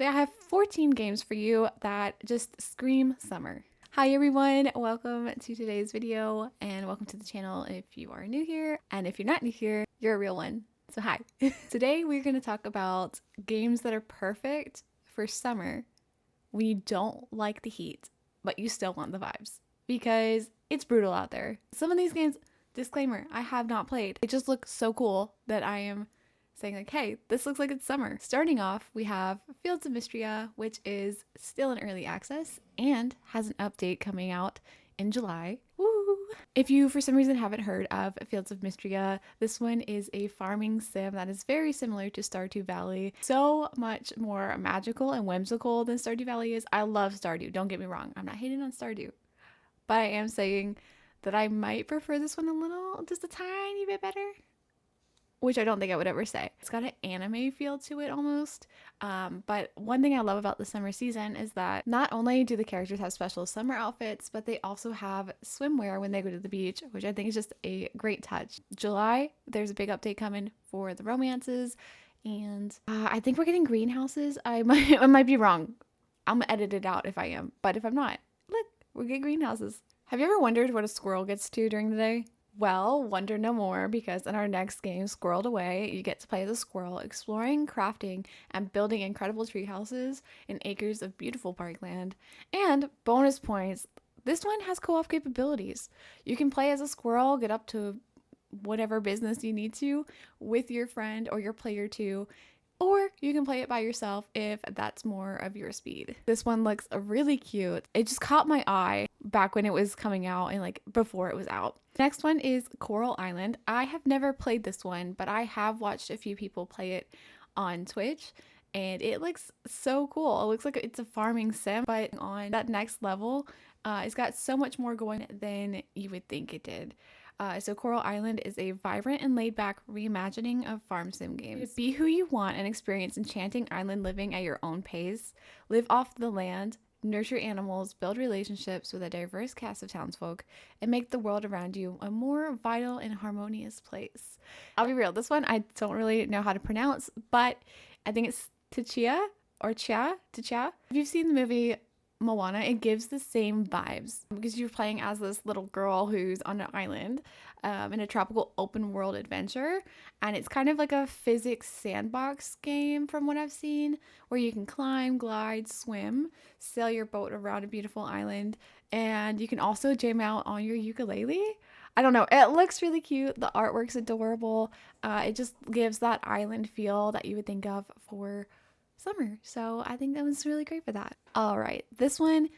Today I have 14 games for you that just scream summer. Hi everyone, welcome to today's video and welcome to the channel if you are new here, and if you're not new here, you're a real one. So hi. Today we're going to talk about games that are perfect for summer when you don't like the heat, but you still want the vibes because it's brutal out there. Some of these games, disclaimer, I have not played. It just looks so cool that I am saying like, hey, this looks like it's summer. Starting off, we have Fields of Mistria, which is still in early access and has an update coming out in July. Woo! If you for some reason haven't heard of Fields of Mistria, this one is a farming sim that is very similar to Stardew Valley. So much more magical and whimsical than Stardew Valley is. I love Stardew, don't get me wrong. I'm not hating on Stardew, but I am saying that I might prefer this one just a tiny bit better. Which I don't think I would ever say. It's got an anime feel to it almost. But one thing I love about the summer season is that not only do the characters have special summer outfits, but they also have swimwear when they go to the beach, which I think is just a great touch. July, there's a big update coming for the romances, and I think we're getting greenhouses. I might be wrong. I'm gonna edit it out if I am, but if I'm not, look, we're getting greenhouses. Have you ever wondered what a squirrel gets to during the day? Well, wonder no more, because in our next game, Squirreled Away, you get to play as a squirrel, exploring, crafting, and building incredible tree houses in acres of beautiful parkland. And bonus points, this one has co-op capabilities. You can play as a squirrel, get up to whatever business you need to with your friend or your player two, or you can play it by yourself if that's more of your speed. This one looks really cute. It just caught my eye back when it was coming out and like before it was out. Next one is Coral Island. I have never played this one, but I have watched a few people play it on Twitch and it looks so cool. It looks like it's a farming sim, but on that next level, it's got so much more going than you would think it did. So Coral Island is a vibrant and laid-back reimagining of farm sim games. Be who you want and experience enchanting island living at your own pace. Live off the land, nurture animals, build relationships with a diverse cast of townsfolk, and make the world around you a more vital and harmonious place. I'll be real, this one I don't really know how to pronounce, but I think it's Tchia or Tchia. If you've seen the movie Moana, it gives the same vibes because you're playing as this little girl who's on an island in a tropical open world adventure, and it's kind of like a physics sandbox game from what I've seen, where you can climb, glide, swim, sail your boat around a beautiful island, and you can also jam out on your ukulele. I don't know, it looks really cute. The artwork's adorable. It just gives that island feel that you would think of for summer, so I think that was really great for that. All right, this one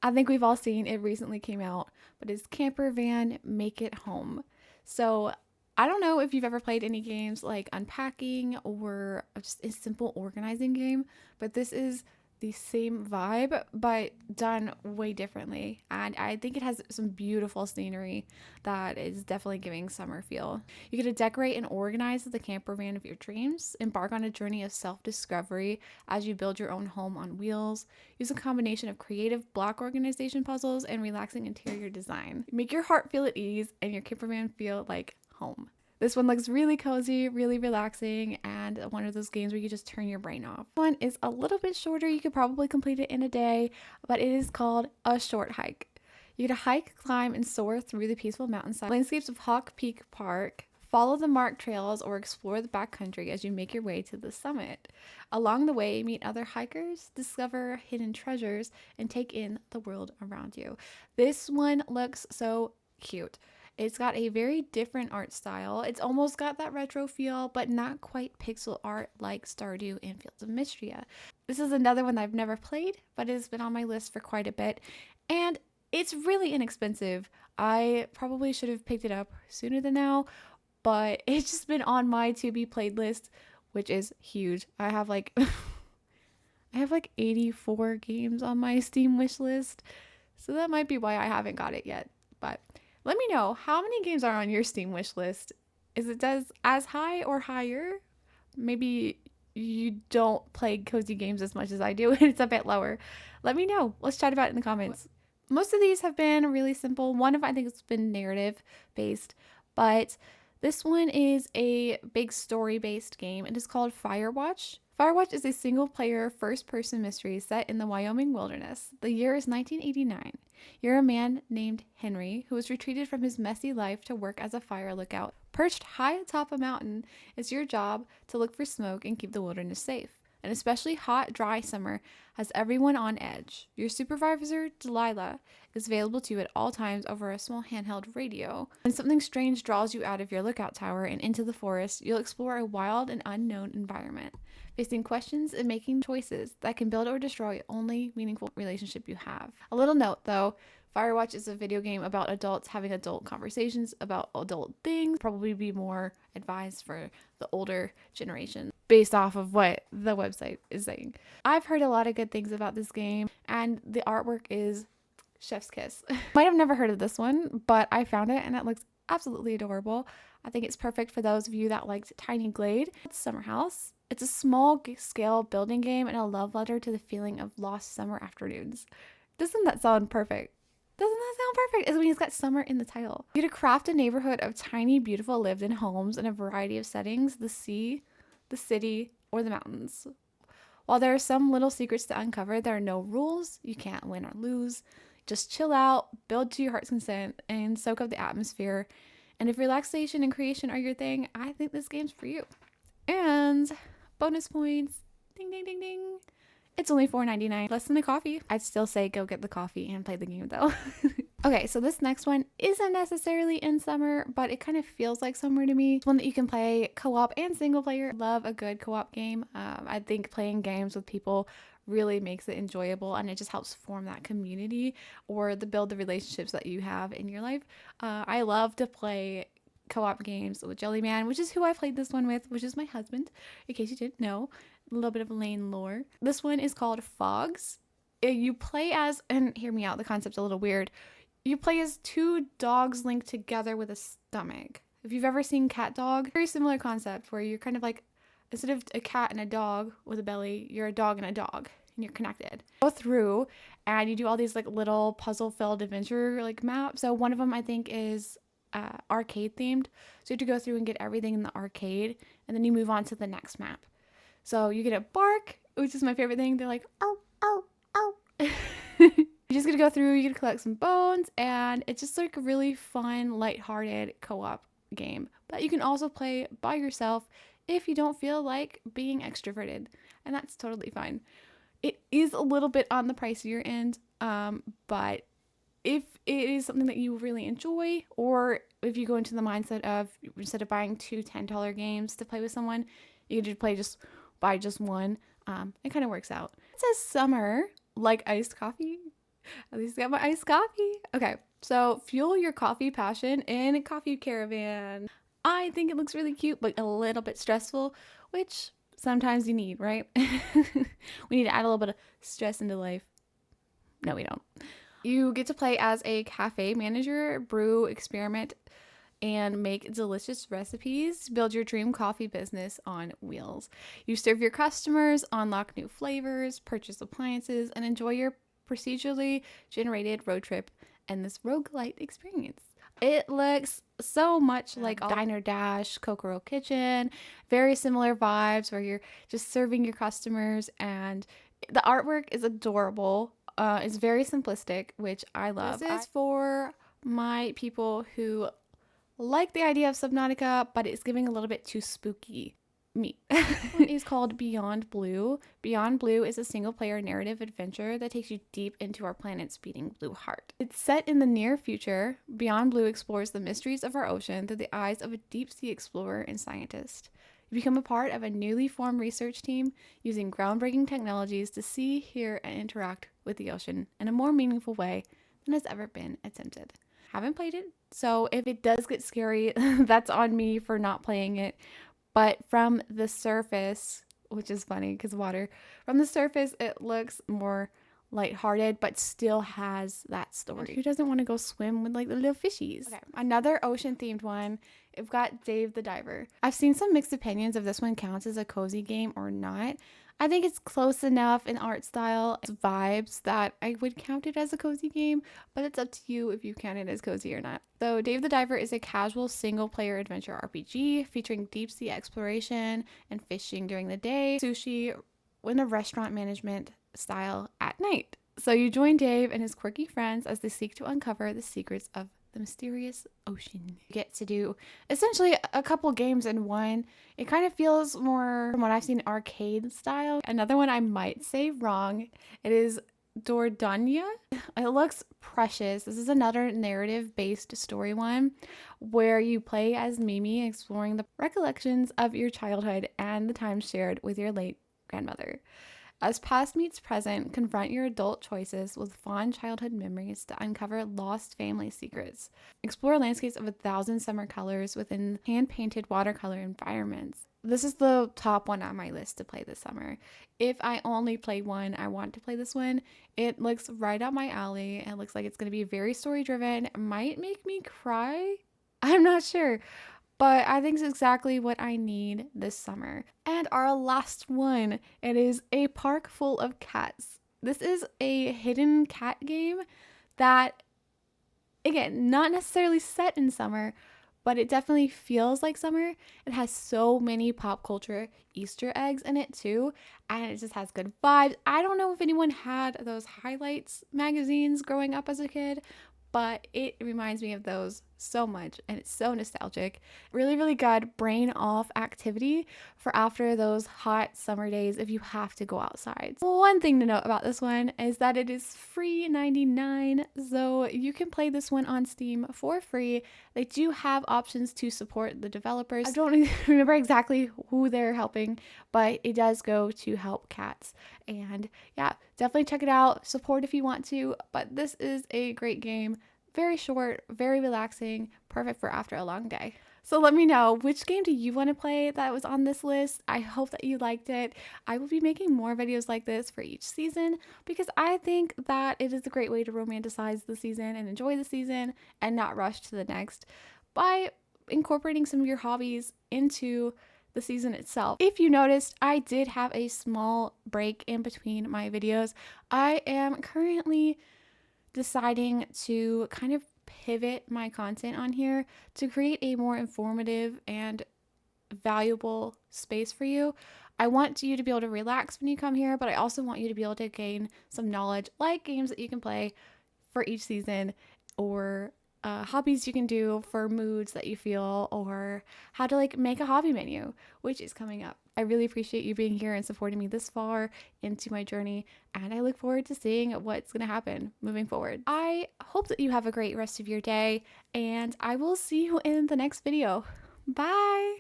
I think we've all seen. It recently came out, but it's Caravan Make It Home. So I don't know if you've ever played any games like unpacking or just a simple organizing game, but this is the same vibe but done way differently, and I think it has some beautiful scenery that is definitely giving summer feel. You get to decorate and organize the camper van of your dreams, embark on a journey of self-discovery as you build your own home on wheels, use a combination of creative block organization puzzles and relaxing interior design. Make your heart feel at ease and your camper van feel like home. This one looks really cozy, really relaxing, and one of those games where you just turn your brain off. This one is a little bit shorter. You could probably complete it in a day, but it is called A Short Hike. You get to hike, climb, and soar through the peaceful mountainside landscapes of Hawk Peak Park. Follow the marked trails or explore the backcountry as you make your way to the summit. Along the way, meet other hikers, discover hidden treasures, and take in the world around you. This one looks so cute. It's got a very different art style. It's almost got that retro feel, but not quite pixel art like Stardew and Fields of Mistria. This is another one that I've never played, but it has been on my list for quite a bit, and it's really inexpensive. I probably should have picked it up sooner than now, but it's just been on my to be played list, which is huge. I have like 84 games on my Steam wish list, so that might be why I haven't got it yet. But let me know, how many games are on your Steam wish list? Is it as high or higher? Maybe you don't play cozy games as much as I do and it's a bit lower. Let me know. Let's chat about it in the comments. Most of these have been really simple. One of I think it's been narrative based, but this one is a big story based game. It is called Firewatch. Firewatch is a single-player, first-person mystery set in the Wyoming wilderness. The year is 1989. You're a man named Henry who was retreated from his messy life to work as a fire lookout. Perched high atop a mountain, it's your job to look for smoke and keep the wilderness safe. An especially hot, dry summer has everyone on edge. Your supervisor, Delilah, is available to you at all times over a small handheld radio. When something strange draws you out of your lookout tower and into the forest, you'll explore a wild and unknown environment, facing questions and making choices that can build or destroy only meaningful relationship you have. A little note though, Firewatch is a video game about adults having adult conversations about adult things, probably be more advised for the older generation based off of what the website is saying. I've heard a lot of good things about this game, and the artwork is chef's kiss. Might have never heard of this one, but I found it and it looks absolutely adorable. I think it's perfect for those of you that liked Tiny Glade. It's Summer House. It's a small scale building game and a love letter to the feeling of lost summer afternoons. Doesn't that sound perfect? Doesn't that sound perfect? I mean, it's got summer in the title. You get to craft a neighborhood of tiny, beautiful lived-in homes in a variety of settings: the sea, the city, or the mountains. While there are some little secrets to uncover, there are no rules. You can't win or lose. Just chill out, build to your heart's content, and soak up the atmosphere. And if relaxation and creation are your thing, I think this game's for you. And bonus points. Ding, ding, ding, ding. It's only $4.99, less than a coffee. I'd still say go get the coffee and play the game though. Okay, so this next one isn't necessarily in summer, but it kind of feels like summer to me. It's one that you can play co-op and single player. Love a good co-op game. I think playing games with people really makes it enjoyable, and it just helps form that community or build the relationships that you have in your life. I love to play co-op games with Jellyman, which is who I played this one with, which is my husband, in case you didn't know. A little bit of Lane lore. This one is called Phogs. You play as, and hear me out, the concept's a little weird. You play as two dogs linked together with a stomach. If you've ever seen Cat Dog, very similar concept where you're kind of like, instead of a cat and a dog with a belly, you're a dog and a dog, and you're connected. Go through and you do all these like little puzzle-filled adventure like maps. So one of them I think is arcade themed. So you have to go through and get everything in the arcade, and then you move on to the next map. So you get a bark, which is my favorite thing. They're like, ow, ow, ow. You just get to go through, you get to collect some bones, and it's just like a really fun, lighthearted co-op game. But you can also play by yourself if you don't feel like being extroverted, and that's totally fine. It is a little bit on the pricier end, but if it is something that you really enjoy, or if you go into the mindset of instead of buying two $10 games to play with someone, you can just buy just one, it kind of works out. It says summer, like iced coffee. At least I got my iced coffee. Okay, so fuel your coffee passion in a coffee caravan. I think it looks really cute, but a little bit stressful, which sometimes you need, right? We need to add a little bit of stress into life. No, we don't. You get to play as a cafe manager, brew, experiment, and make delicious recipes. Build your dream coffee business on wheels. You serve your customers, unlock new flavors, purchase appliances, and enjoy your procedurally generated road trip and this roguelite experience. It looks so much like Diner Dash, Kokoro Kitchen, very similar vibes where you're just serving your customers, and the artwork is adorable. It's very simplistic, which I love. This is for my people who like the idea of Subnautica, but it's giving a little bit too spooky. Me. One is called Beyond Blue. Beyond Blue is a single-player narrative adventure that takes you deep into our planet's beating blue heart. It's set in the near future. Beyond Blue explores the mysteries of our ocean through the eyes of a deep-sea explorer and scientist. You become a part of a newly formed research team using groundbreaking technologies to see, hear, and interact with the ocean in a more meaningful way than has ever been attempted. Haven't played it, so if it does get scary, that's on me for not playing it. But from the surface, which is funny because water, from the surface it looks more lighthearted, but still has that story. And who doesn't want to go swim with like the little fishies? Okay, another ocean themed one. We've got Dave the Diver. I've seen some mixed opinions if this one counts as a cozy game or not. I think it's close enough in art style, it's vibes, that I would count it as a cozy game, but it's up to you if you count it as cozy or not. So Dave the Diver is a casual single-player adventure RPG featuring deep-sea exploration and fishing during the day, sushi in a restaurant management style at night. So you join Dave and his quirky friends as they seek to uncover the secrets of the mysterious ocean. You get to do essentially a couple games in one. It kind of feels more, from what I've seen, arcade style. Another one I might say wrong. It is Dordogne. It looks precious. This is another narrative-based story one where you play as Mimi exploring the recollections of your childhood and the time shared with your late grandmother. As past meets present, confront your adult choices with fond childhood memories to uncover lost family secrets. Explore landscapes of 1,000 summer colors within hand-painted watercolor environments. This is the top one on my list to play this summer. If I only play one, I want to play this one. It looks right up my alley. It looks like it's going to be very story-driven. It might make me cry. I'm not sure. But I think it's exactly what I need this summer. And our last one, it is A Park Full of Cats. This is a hidden cat game that, again, not necessarily set in summer, but it definitely feels like summer. It has so many pop culture Easter eggs in it too, and it just has good vibes. I don't know if anyone had those highlights magazines growing up as a kid, but it reminds me of those so much, and it's so nostalgic. Really, really good brain off activity for after those hot summer days if you have to go outside. One thing to note about this one is that it is free $99, so you can play this one on Steam for free. They do have options to support the developers. I don't remember exactly who they're helping, but it does go to help cats. And yeah, definitely check it out. Support if you want to, but this is a great game. Very short, very relaxing, perfect for after a long day. So let me know, which game do you want to play that was on this list? I hope that you liked it. I will be making more videos like this for each season because I think that it is a great way to romanticize the season and enjoy the season and not rush to the next by incorporating some of your hobbies into the season itself. If you noticed, I did have a small break in between my videos. I am currently deciding to kind of pivot my content on here to create a more informative and valuable space for you. I want you to be able to relax when you come here, but I also want you to be able to gain some knowledge, like games that you can play for each season, or hobbies you can do for moods that you feel, or how to like make a hobby menu, which is coming up. I really appreciate you being here and supporting me this far into my journey, and I look forward to seeing what's going to happen moving forward. I hope that you have a great rest of your day, and I will see you in the next video. Bye!